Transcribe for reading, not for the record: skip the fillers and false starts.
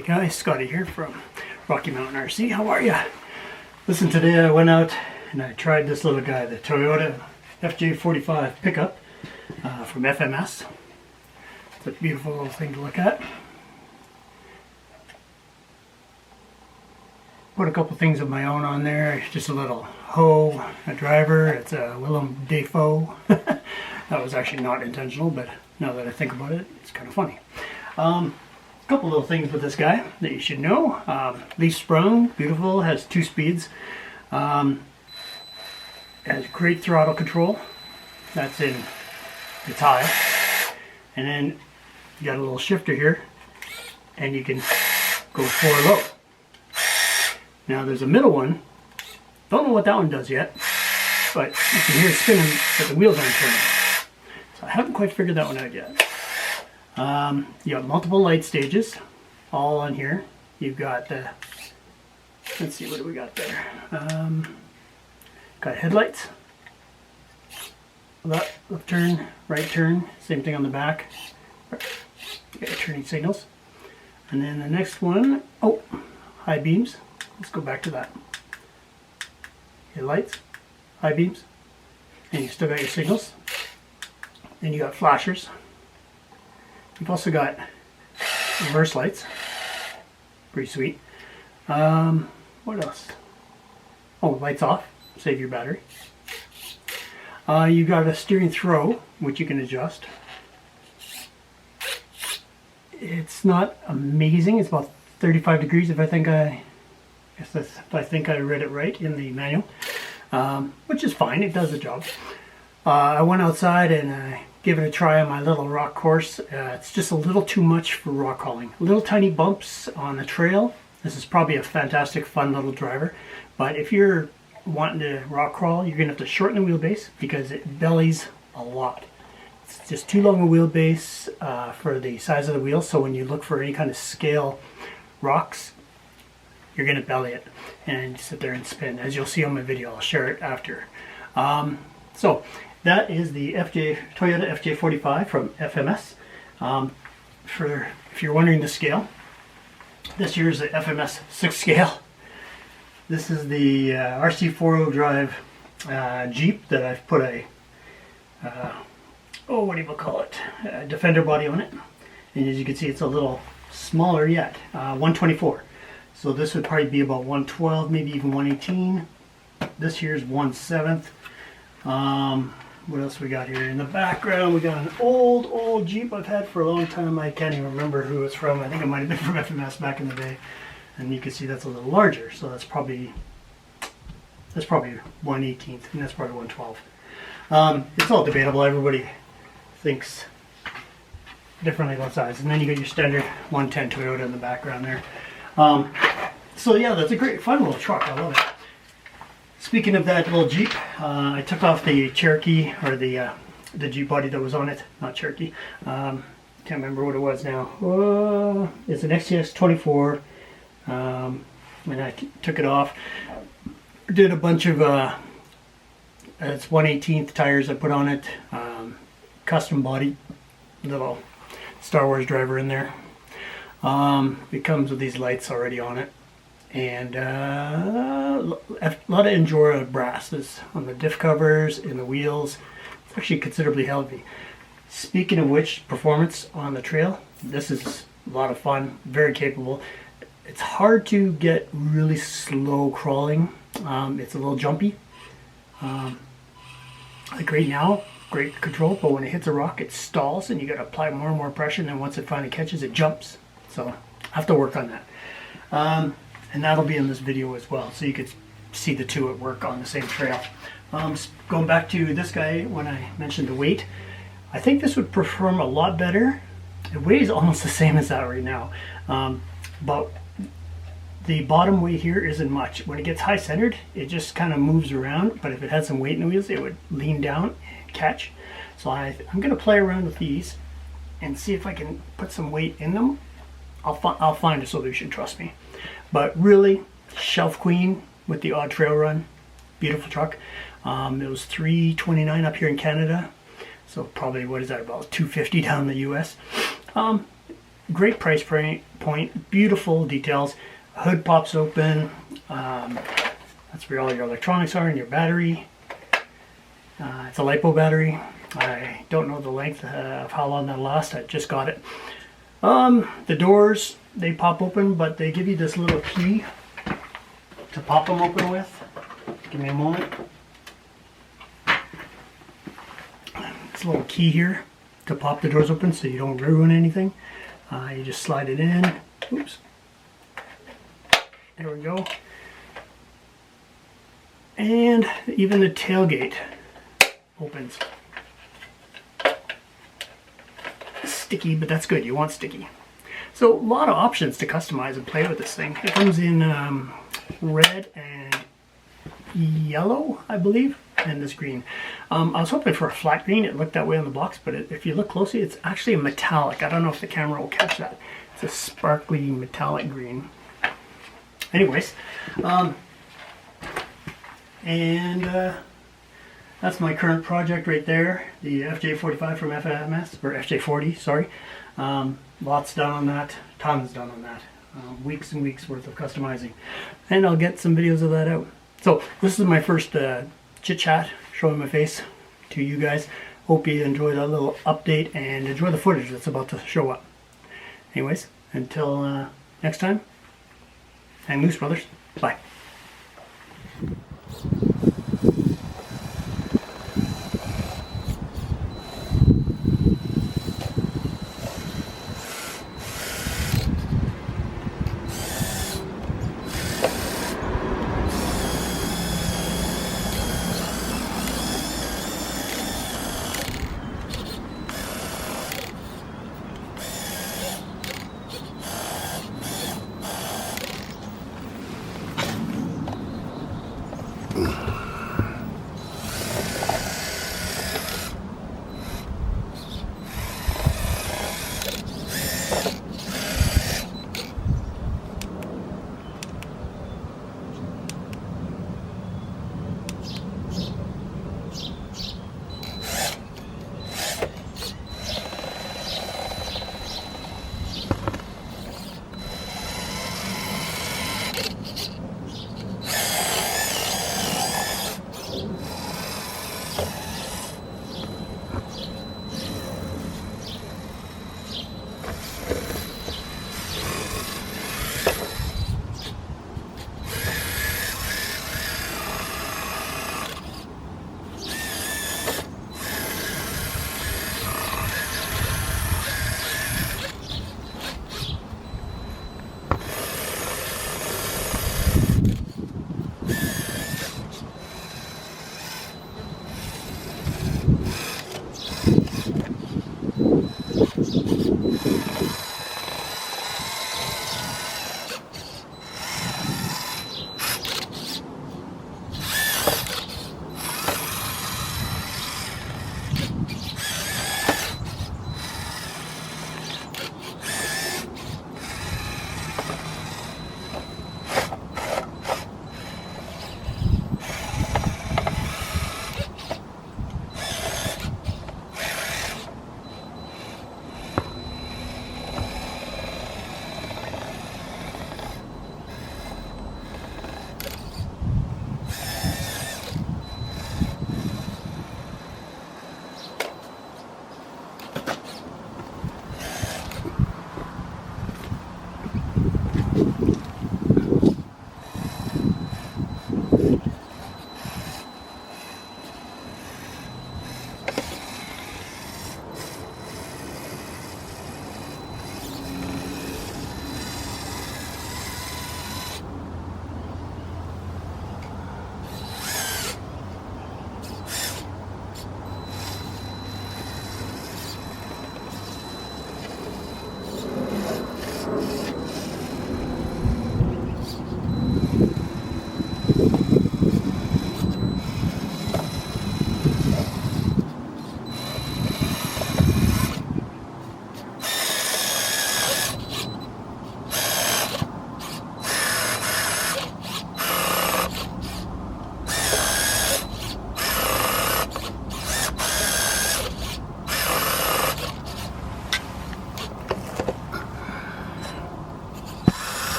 Hey guys, Scotty here from Rocky Mountain RC. How are ya? Listen, today I went out and I tried this little guy, the Toyota FJ45 pickup from FMS. It's a beautiful little thing to look at. Put a couple things of my own on there. Just a little hoe, a driver. It's a Willem Dafoe. That was actually not intentional, but now that I think about it, it's kind of funny. Couple little things with this guy that you should know. Leaf sprung, beautiful, has 2 speeds. Has great throttle control. That's in its high. And then you got a little shifter here, and you can go 4 low. Now there's a middle one. Don't know what that one does yet, but you can hear it spinning, but the wheels aren't turning. So I haven't quite figured that one out yet. You got multiple light stages all on here. You've got the, let's see, what do we got there? Got headlights, left turn, right turn, same thing on the back. You got turning signals. And then the next one, oh, high beams. Let's go back to that. Headlights, high beams, and you still got your signals. Then you got flashers. You've also got reverse lights, pretty sweet. What else? Oh, lights off, save your battery. You got a steering throw, which you can adjust. It's not amazing. It's about 35 degrees if I think I read it right in the manual, which is fine. It does the job. I went outside and I gave it a try on my little rock course. It's just a little too much for rock crawling. Little tiny bumps on the trail. This is probably a fantastic, fun little driver. But if you're wanting to rock crawl, you're going to have to shorten the wheelbase because it bellies a lot. It's just too long a wheelbase for the size of the wheel. So when you look for any kind of scale rocks, you're going to belly it and sit there and spin. As you'll see on my video, I'll share it after. So that is the Toyota FJ45 from FMS. If you're wondering the scale, this here is the FMS 6 scale. This is the RC 4-wheel drive Jeep that I've put a, what do you call it? A Defender body on it. And as you can see, it's a little smaller yet, 124. So this would probably be about 112, maybe even 118. This here is 1/7. What else we got here? In the background, we got an old Jeep I've had for a long time. I can't even remember who it's from. I think it might have been from FMS back in the day. And you can see that's a little larger. So that's probably 1/18, and that's probably 112. It's all debatable. Everybody thinks differently about size. And then you got your standard 110 Toyota in the background there. So yeah, that's a great, fun little truck. I love it. Speaking of that little Jeep, I took off the Cherokee, or the Jeep body that was on it. Not Cherokee. Can't remember what it was now. It's an SCX24, and I took it off. Did a bunch of it's 1/18 tires I put on it. Custom body, little Star Wars driver in there. It comes with these lights already on it, and a lot of Endura brasses on the diff covers, in the wheels. It's actually considerably heavy. Speaking of which, performance on the trail, this is a lot of fun, very capable. It's hard to get really slow crawling. It's a little jumpy. Like right now, great control, but when it hits a rock, it stalls, and you got to apply more and more pressure, and then once it finally catches, it jumps. So I have to work on that. And that'll be in this video as well, so you could see the two at work on the same trail. Going back to this guy, when I mentioned the weight, I think this would perform a lot better. It weighs almost the same as that right now. But the bottom weight here isn't much. When it gets high centered, it just kind of moves around, but if it had some weight in the wheels, it would lean down and catch. So I'm going to play around with these and see if I can put some weight in them. I'll find a solution, trust me. But really, shelf queen with the odd trail run. Beautiful truck. It was $329 up here in Canada. So probably, what is that, about $250 down in the US. great price point, beautiful details. Hood pops open. That's where all your electronics are and your battery. It's a LiPo battery. I don't know the length of how long that'll last. I just got it. The doors, they pop open, but they give you this little key to pop them open with. Give me a moment. This little key here to pop the doors open so you don't ruin anything. You just slide it in. Oops. There we go. And even the tailgate opens. Sticky, but that's good. You want sticky. So a lot of options to customize and play with this thing. It comes in red and yellow, I believe, and this green. I was hoping for a flat green. It looked that way on the box, but if you look closely, it's actually a metallic. I don't know if the camera will catch that. It's a sparkly metallic green. Anyways, that's my current project right there, the FJ45 from FMS, or FJ40, sorry. Lots done on that, tons done on that. Weeks and weeks worth of customizing. And I'll get some videos of that out. So this is my first chit chat, showing my face to you guys. Hope you enjoy that little update and enjoy the footage that's about to show up. Anyways, until next time, hang loose, brothers. Bye.